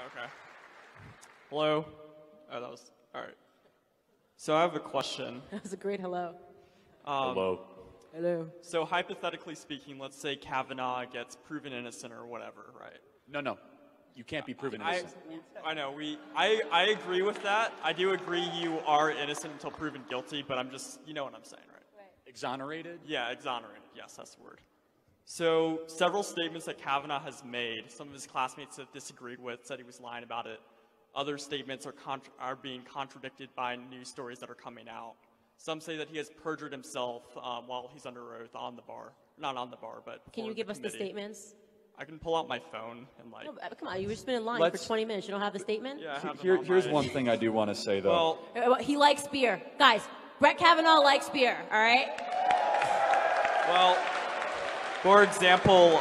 Okay. Hello? Oh, that was, all right. So I have a question. That was a great hello. Hello. Hello. So hypothetically speaking, let's say Kavanaugh gets proven innocent or whatever, right? No. You can't be proven innocent. I know. I agree with that. I do agree you are innocent until proven guilty, but I'm just, you know what I'm saying, right? Exonerated? Yeah, exonerated. Yes, that's the word. So several statements that Kavanaugh has made, some of his classmates have disagreed with, said he was lying about it. Other statements are being contradicted by news stories that are coming out. Some say that he has perjured himself while he's under oath on the bar. Not on the bar, but Can you give us the statements? I can pull out my phone and like... No, come on, you were just been in line for 20 minutes. You don't have the statement? Yeah, I have Here's one thing I do want to say, though. Well, He likes beer. Guys, Brett Kavanaugh likes beer, all right? well, for example,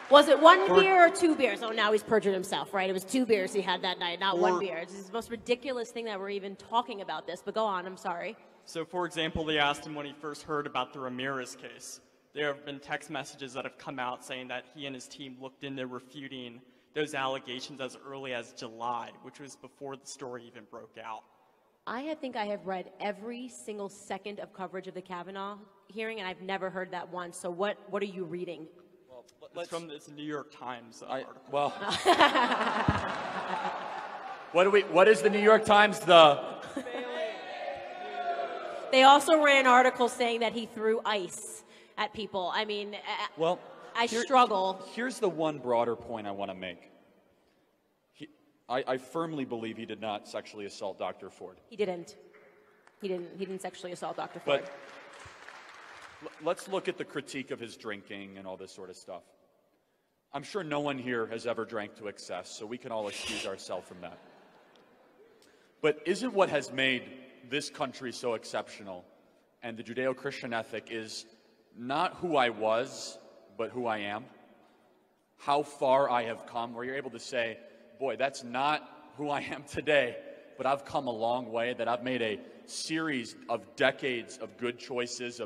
Was it one beer or 2 beers? Oh, now he's perjured himself, right? It was 2 beers he had that night, not 1 beer. It's the most ridiculous thing that we're even talking about this, but go on, I'm sorry. So, for example, they asked him when he first heard about the Ramirez case. There have been text messages that have come out saying that he and his team looked into refuting those allegations as early as July, which was before the story even broke out. I think I have read every single second of coverage of the Kavanaugh hearing, and I've never heard that once. So what are you reading? It's from this New York Times article. Well, what is the New York Times? They also ran an article saying that he threw ice at people. I mean, I struggle. Here's the one broader point I want to make. I firmly believe he did not sexually assault Dr. Ford. He didn't. He didn't sexually assault Dr. Ford. But let's look at the critique of his drinking and all this sort of stuff. I'm sure no one here has ever drank to excess, so we can all excuse ourselves from that. But isn't what has made this country so exceptional and the Judeo-Christian ethic is not who I was, but who I am? How far I have come, where you're able to say, boy, that's not who I am today, but I've come a long way, that I've made a series of decades of good choices,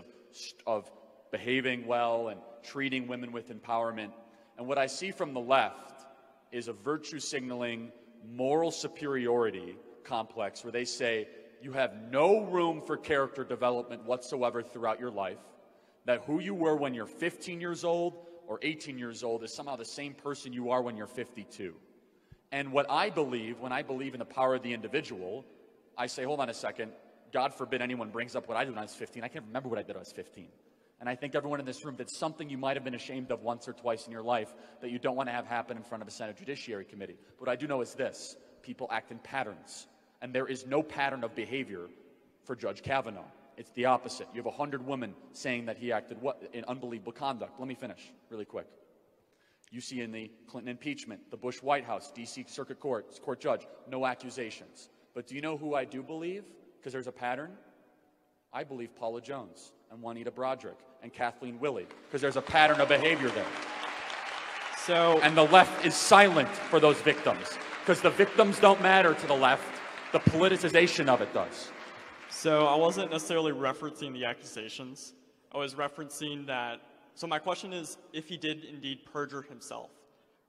of behaving well and treating women with empowerment. And what I see from the left is a virtue signaling, moral superiority complex where they say you have no room for character development whatsoever throughout your life, that who you were when you're 15 years old or 18 years old is somehow the same person you are when you're 52. And what I believe, when I believe in the power of the individual, I say, hold on a second, God forbid anyone brings up what I did when I was 15. I can't remember what I did when I was 15. And I think everyone in this room did something you might have been ashamed of once or twice in your life that you don't want to have happen in front of a Senate Judiciary Committee. What I do know is this: people act in patterns. And there is no pattern of behavior for Judge Kavanaugh. It's the opposite. You have 100 women saying that he acted in unbelievable conduct. Let me finish really quick. You see in the Clinton impeachment, the Bush White House, D.C. Circuit Court judge, no accusations. But do you know who I do believe? Because there's a pattern. I believe Paula Jones and Juanita Broderick and Kathleen Willey, because there's a pattern of behavior there. And the left is silent for those victims, because the victims don't matter to the left. The politicization of it does. So I wasn't necessarily referencing the accusations. I was referencing that. So my question is, if he did indeed perjure himself,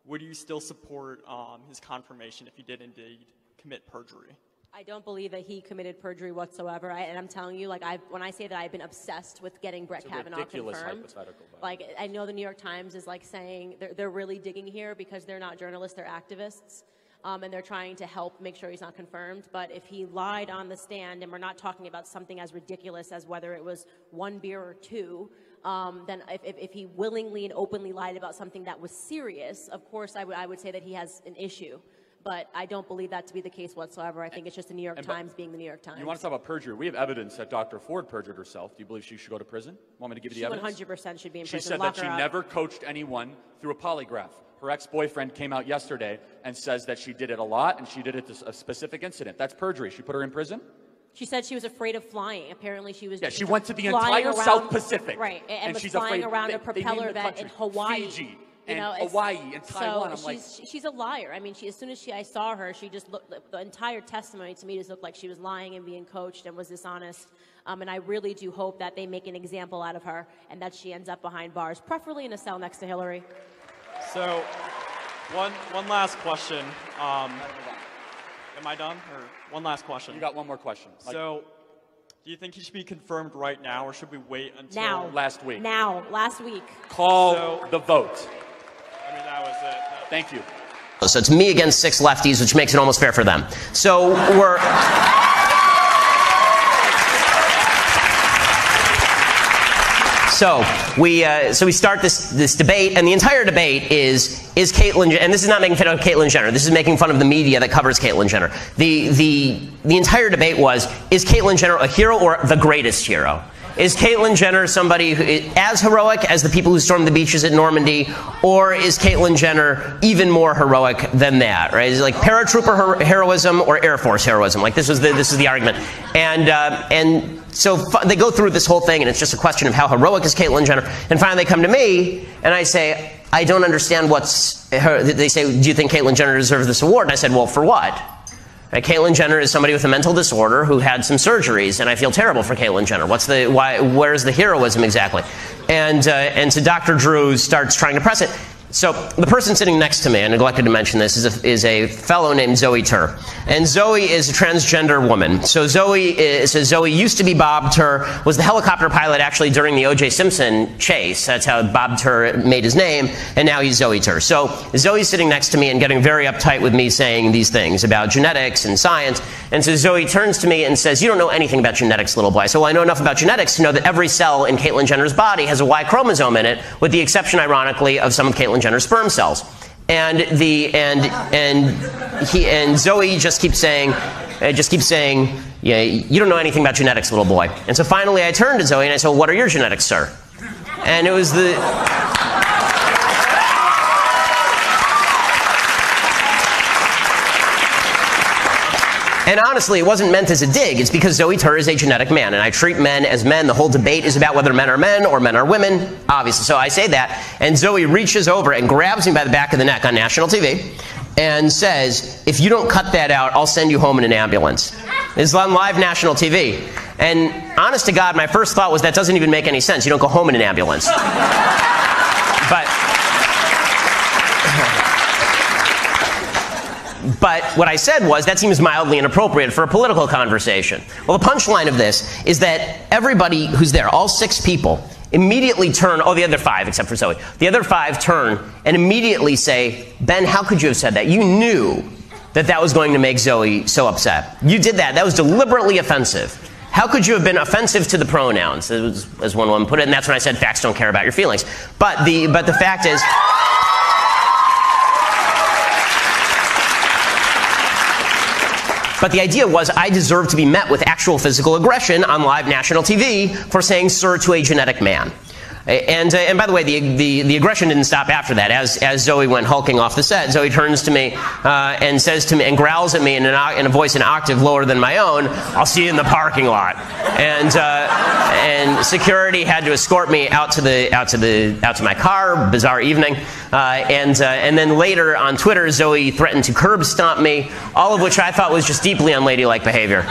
would you still support his confirmation if he did indeed commit perjury? I don't believe that he committed perjury whatsoever. And I'm telling you, when I say that I've been obsessed with getting Brett Kavanaugh confirmed, hypothetical. I know the New York Times is saying they're really digging here because they're not journalists, they're activists. And they're trying to help make sure he's not confirmed. But if he lied on the stand, and we're not talking about something as ridiculous as whether it was 1 beer or 2, then if he willingly and openly lied about something that was serious, of course I would say that he has an issue. But I don't believe that to be the case whatsoever. I think it's just the New York Times being the New York Times. You want to talk about perjury? We have evidence that Dr. Ford perjured herself. Do you believe she should go to prison? Want me to give you the evidence? She 100% should be in prison. She said that she never coached anyone through a polygraph. Her ex-boyfriend came out yesterday and says that she did it a lot and she did it to a specific incident. That's perjury. She put her in prison? She said she was afraid of flying. Apparently she was she went to the entire South Pacific. Right, and was she's flying afraid around a propeller that in Hawaii. Fiji and Hawaii and Taiwan. So she's a liar. I mean, as soon as I saw her, she just looked, the entire testimony to me just looked like she was lying and being coached and was dishonest. And I really do hope that they make an example out of her and that she ends up behind bars, preferably in a cell next to Hillary. So One last question. Am I done? Or one last question. You got one more question. So, do you think he should be confirmed right now, or should we wait until last week? Last week. Call the vote. I mean, that was it. Thank you. So it's me against 6 lefties, which makes it almost fair for them. So we're... So we start this debate, and the entire debate is Caitlyn, and this is not making fun of Caitlyn Jenner. This is making fun of the media that covers Caitlyn Jenner. The entire debate was, is Caitlyn Jenner a hero or the greatest hero? Is Caitlyn Jenner somebody who is as heroic as the people who stormed the beaches at Normandy, or is Caitlyn Jenner even more heroic than that? Right? Is it like paratrooper heroism or Air Force heroism? Like this is the argument, and so they go through this whole thing, and it's just a question of how heroic is Caitlyn Jenner. And finally, they come to me, and I say, I don't understand what's her. They say, do you think Caitlyn Jenner deserves this award? And I said, well, for what? Caitlyn Jenner is somebody with a mental disorder who had some surgeries, and I feel terrible for Caitlyn Jenner. Where's the heroism exactly? And so Dr. Drew starts trying to press it. So the person sitting next to me, I neglected to mention this, is a fellow named Zoe Tur. And Zoe is a transgender woman. So Zoe used to be Bob Tur, was the helicopter pilot actually during the O.J. Simpson chase. That's how Bob Tur made his name, and now he's Zoe Tur. So Zoe's sitting next to me and getting very uptight with me saying these things about genetics and science. And so Zoe turns to me and says, you don't know anything about genetics, little boy. I said, well, I know enough about genetics to know that every cell in Caitlyn Jenner's body has a Y chromosome in it, with the exception, ironically, of some of Caitlyn Jenner's sperm cells. And Zoe just keeps saying, yeah, you don't know anything about genetics, little boy. And so finally I turned to Zoe and I said, well, what are your genetics, sir? And it was And honestly, it wasn't meant as a dig. It's because Zoe Tur is a genetic man, and I treat men as men. The whole debate is about whether men are men or men are women, obviously. So I say that, and Zoe reaches over and grabs me by the back of the neck on national TV and says, if you don't cut that out, I'll send you home in an ambulance. This is on live national TV. And honest to God, my first thought was that doesn't even make any sense. You don't go home in an ambulance. But what I said was, that seems mildly inappropriate for a political conversation. Well, the punchline of this is that everybody who's there, all 6 people, immediately turn, the other 5 except for Zoe, the other 5 turn and immediately say, Ben, how could you have said that? You knew that that was going to make Zoe so upset. You did that. That was deliberately offensive. How could you have been offensive to the pronouns, as one woman put it, and that's when I said facts don't care about your feelings. But the fact is... But the idea was I deserved to be met with actual physical aggression on live national TV for saying sir to a genetic man. And by the way, the aggression didn't stop after that. As Zoe went hulking off the set, Zoe turns to me and says to me and growls at me in a voice an octave lower than my own, "I'll see you in the parking lot." And security had to escort me out to my car. Bizarre evening. And then later on Twitter, Zoe threatened to curb stomp me, all of which I thought was just deeply unladylike behavior.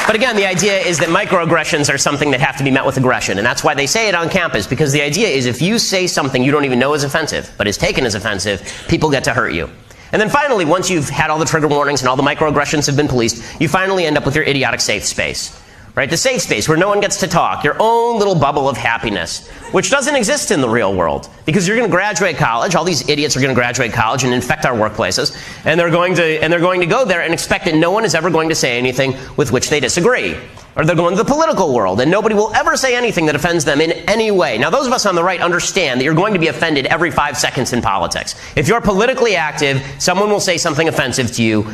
But again, the idea is that microaggressions are something that have to be met with aggression, and that's why they say it on campus, because the idea is if you say something you don't even know is offensive, but is taken as offensive, people get to hurt you. And then finally, once you've had all the trigger warnings and all the microaggressions have been policed, you finally end up with your idiotic safe space. Right? The safe space where no one gets to talk, your own little bubble of happiness, which doesn't exist in the real world. Because you're going to graduate college, all these idiots are going to graduate college and infect our workplaces, and they're going to go there and expect that no one is ever going to say anything with which they disagree. Or they're going to the political world, and nobody will ever say anything that offends them in any way. Now, those of us on the right understand that you're going to be offended every 5 seconds in politics. If you're politically active, someone will say something offensive to you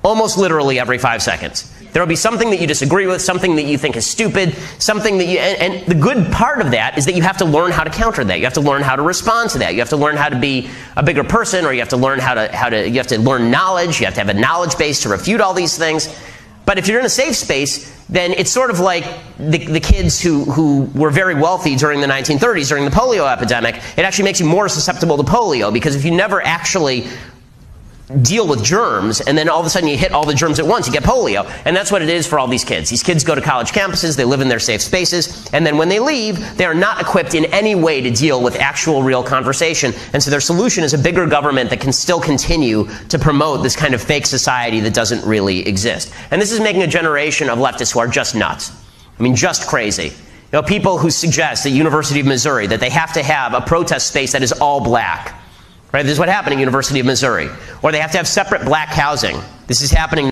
almost literally every 5 seconds. There will be something that you disagree with, something that you think is stupid, something that you... And the good part of that is that you have to learn how to counter that. You have to learn how to respond to that. You have to learn how to be a bigger person, or you have to learn you have to learn knowledge. You have to have a knowledge base to refute all these things. But if you're in a safe space, then it's sort of like the kids who were very wealthy during the 1930s, during the polio epidemic. It actually makes you more susceptible to polio, because if you never actually deal with germs, and then all of a sudden you hit all the germs at once, you get polio. And that's what it is for all these kids. These kids go to college campuses, they live in their safe spaces, and then when they leave, they are not equipped in any way to deal with actual real conversation. And so their solution is a bigger government that can still continue to promote this kind of fake society that doesn't really exist. And this is making a generation of leftists who are just nuts. I mean, just crazy. You know, people who suggest at University of Missouri that they have to have a protest space that is all black. Right? This is what happened at University of Missouri. Or they have to have separate black housing. This is happening